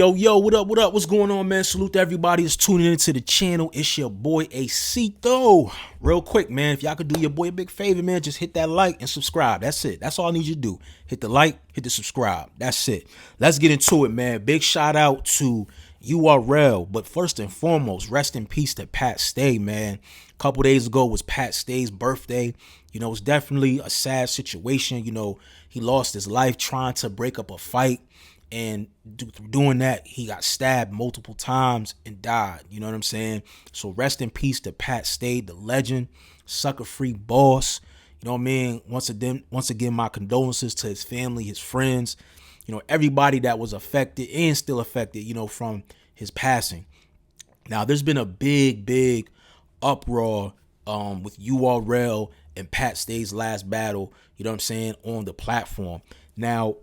Yo, what up, what's going on, man? Salute to everybody that's tuning into the channel. It's your boy Acito. Real quick, man, if y'all could do your boy a big favor, man, just hit that like and subscribe. That's it. That's all I need you to do. Hit the like, hit the subscribe. That's it. Let's get into it, man. Big shout out to URL, but first and foremost, rest in peace to Pat Stay, man. A couple days ago was Pat Stay's birthday. You know, it's definitely a sad situation. You know, he lost his life trying to break up a fight. And doing that, he got stabbed multiple times and died. You know what I'm saying? So rest in peace to Pat Stay, the legend, sucker free boss. You know what I mean? Once again, my condolences to his family, his friends, you know, everybody that was affected and still affected, you know, from his passing. Now, there's been a big uproar with URL and Pat Stay's last battle, you know what I'm saying, on the platform. Now,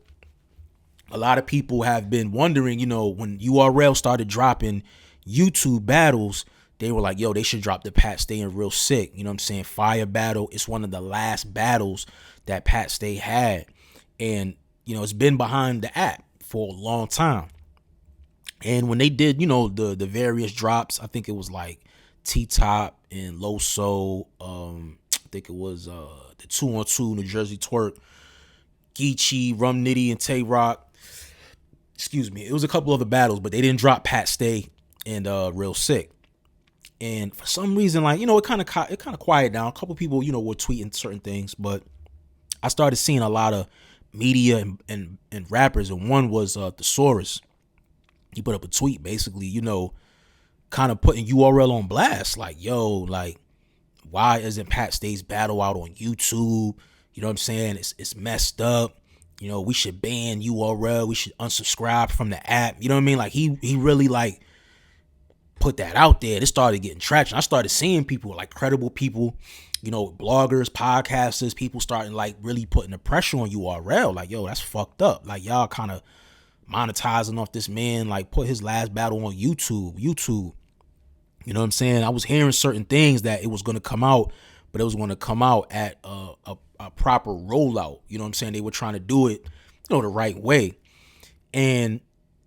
a lot of people have been wondering, you know, when URL started dropping YouTube battles, they were like, yo, they should drop the Pat Stay in Real Sick. You know what I'm saying? Fire battle. It's one of the last battles that Pat Stay had. And, you know, it's been behind the app for a long time. And when they did, you know, the various drops, I think it was like T-Top and Loso. I think it was the 2-on-2 New Jersey Twerk, Geechee, Rum Nitty, and Tay Rock. Excuse me. It was a couple other battles, but they didn't drop Pat Stay and Real Sick. And for some reason, like, you know, it kind of quieted down. A couple people, you know, were tweeting certain things, but I started seeing a lot of media and rappers, and one was Thesaurus. He put up a tweet basically, you know, kind of putting URL on blast, like, yo, like, why isn't Pat Stay's battle out on YouTube? You know what I'm saying? It's messed up. You know, we should ban URL. We should unsubscribe from the app. You know what I mean? Like, he really, like, put that out there. It started getting traction. I started seeing people, like, credible people, you know, bloggers, podcasters, people starting, like, really putting the pressure on URL. Like, yo, that's fucked up. Like, y'all kind of monetizing off this man, like, put his last battle on YouTube. You know what I'm saying? I was hearing certain things that it was going to come out, but it was going to come out at a proper rollout. You know what I'm saying? They were trying to do it, you know, the right way. And,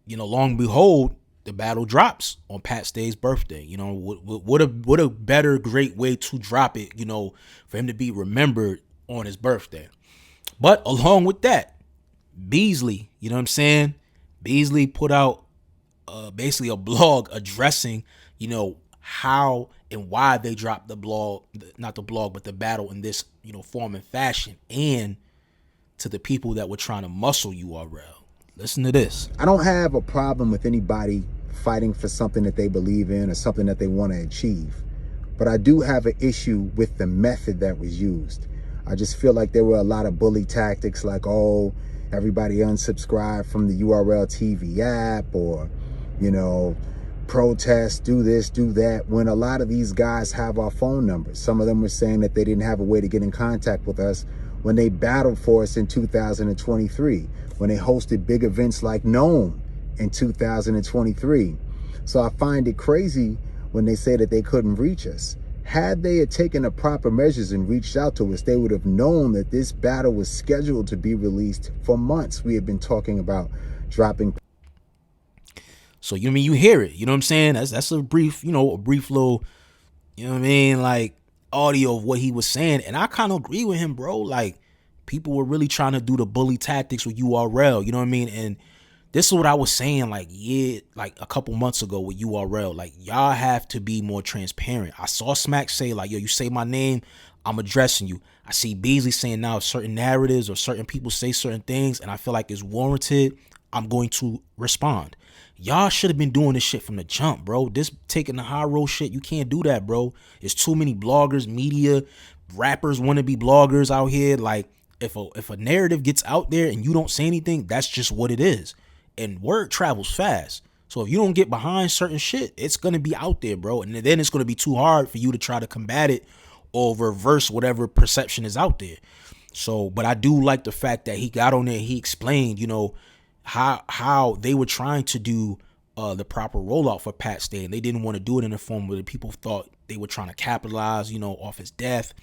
you know, long and behold, the battle drops on Pat Stay's birthday. You know, what a better, great way to drop it, you know, for him to be remembered on his birthday. But along with that, Beasley, you know what I'm saying? Beasley put out basically a blog addressing, you know, how and why they dropped the blog, not the blog, but the battle in this, you know, form and fashion, and to the people that were trying to muscle URL. Listen to this. I don't have a problem with anybody fighting for something that they believe in or something that they want to achieve, but I do have an issue with the method that was used. I just feel like there were a lot of bully tactics, like, oh, everybody unsubscribe from the URL TV app, or, you know, protest, do this, do that, when a lot of these guys have our phone numbers. Some of them were saying that they didn't have a way to get in contact with us when they battled for us in 2023, when they hosted big events like Gnome in 2023. So I find it crazy when they say that they couldn't reach us. Had they had taken the proper measures and reached out to us, they would have known that this battle was scheduled to be released for months. We have been talking about dropping. So, you know what I mean? You hear it. You know what I'm saying? That's a brief, you know, a brief little, you know what I mean, like, audio of what he was saying. And I kind of agree with him, bro. Like, people were really trying to do the bully tactics with URL. You know what I mean? And this is what I was saying, like, yeah, like a couple months ago with URL. Like, y'all have to be more transparent. I saw Smack say, like, yo, you say my name, I'm addressing you. I see Beasley saying now certain narratives or certain people say certain things, and I feel like it's warranted, I'm going to respond. Y'all should have been doing this shit from the jump, bro. This taking the high road shit, you can't do that, bro. It's too many bloggers, media, rappers, wannabe bloggers out here. Like, if a narrative gets out there and you don't say anything, that's just what it is. And word travels fast. So if you don't get behind certain shit, it's going to be out there, bro. And then it's going to be too hard for you to try to combat it or reverse whatever perception is out there. So, but I do like the fact that he got on there, he explained, you know, how they were trying to do the proper rollout for Pat Stay, and they didn't want to do it in a form where the people thought they were trying to capitalize, you know, off his death.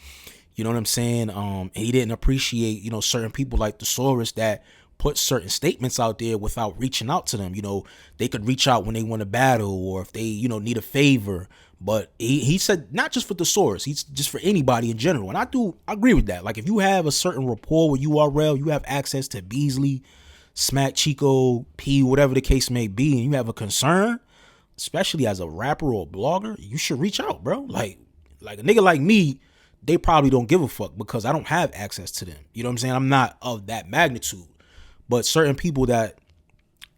You know what I'm saying? And he didn't appreciate, you know, certain people like Thesaurus that put certain statements out there without reaching out to them. You know, they could reach out when they want a battle or if they, you know, need a favor. But he said not just for the source, he's just for anybody in general. And I agree with that. Like if you have a certain rapport with URL, you have access to Beasley, Smack, Chico, P, whatever the case may be, and you have a concern, especially as a rapper or a blogger, you should reach out, bro. Like a nigga like me, they probably don't give a fuck because I don't have access to them. You know what I'm saying? I'm not of that magnitude. But certain people that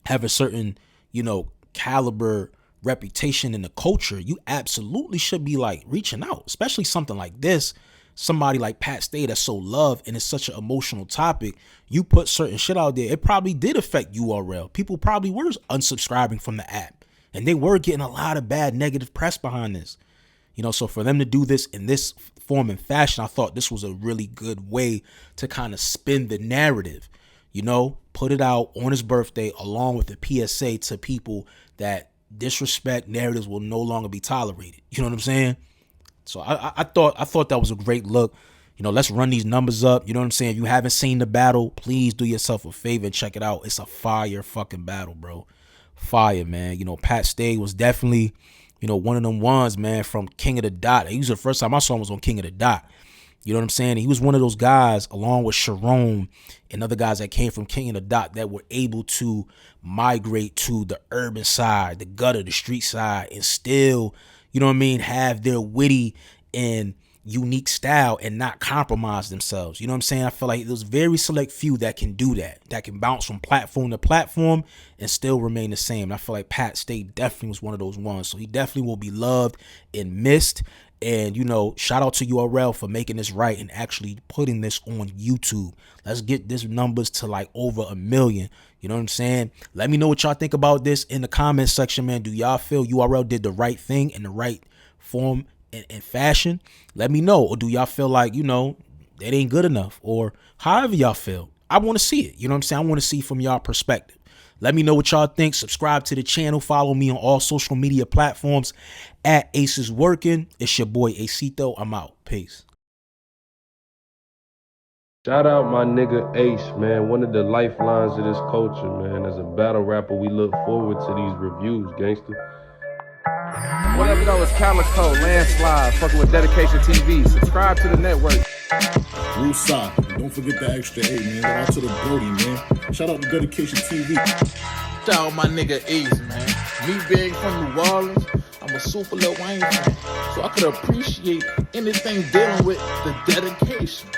have a certain, you know, caliber, reputation in the culture, you absolutely should be like reaching out, especially something like this. Somebody like Pat Stay that's so loved and it's such an emotional topic. You put certain shit out there, it probably did affect URL. People probably were unsubscribing from the app and they were getting a lot of bad negative press behind this. You know, so for them to do this in this form and fashion, I thought this was a really good way to kind of spin the narrative, you know, put it out on his birthday along with the PSA to people that disrespect narratives will no longer be tolerated. You know what I'm saying? So I thought that was a great look. You know, let's run these numbers up. You know what I'm saying? If you haven't seen the battle, please do yourself a favor and check it out. It's a fire fucking battle, bro. Fire, man. You know, Pat Stay was definitely, you know, one of them ones, man, from King of the Dot. He was the first time I saw him was on King of the Dot. You know what I'm saying? He was one of those guys, along with Sharon and other guys that came from King of the Dot, that were able to migrate to the urban side, the gutter, the street side, and still, you know what I mean, have their witty and unique style and not compromise themselves. You know what I'm saying? I feel like there's very select few that can do that can bounce from platform to platform and still remain the same. And I feel like Pat Stay definitely was one of those ones. So he definitely will be loved and missed. And, you know, shout out to URL for making this right and actually putting this on YouTube. Let's get this numbers to like over 1 million. You know what I'm saying? Let me know what y'all think about this in the comment section, man. Do y'all feel URL did the right thing in the right form and fashion? Let me know. Or do y'all feel like, you know, that ain't good enough? Or however y'all feel. I want to see it. You know what I'm saying? I want to see from y'all perspective. Let me know what y'all think. Subscribe to the channel. Follow me on all social media platforms at AceIsWorking. It's your boy Acito. I'm out. Peace. Shout out my nigga Ace, man. One of the lifelines of this culture, man. As a battle rapper, we look forward to these reviews, gangster. What up, though? It's Calico, Landslide, fucking with Dedication TV. Subscribe to the network. Woosah. Don't forget the extra 8, man. Shout out to the Brody, man. Shout out to Dedication TV. Shout out my nigga Ace, man. Me being from New Orleans, I'm a super Lil Wayne fan. So I could appreciate anything dealing with the dedication.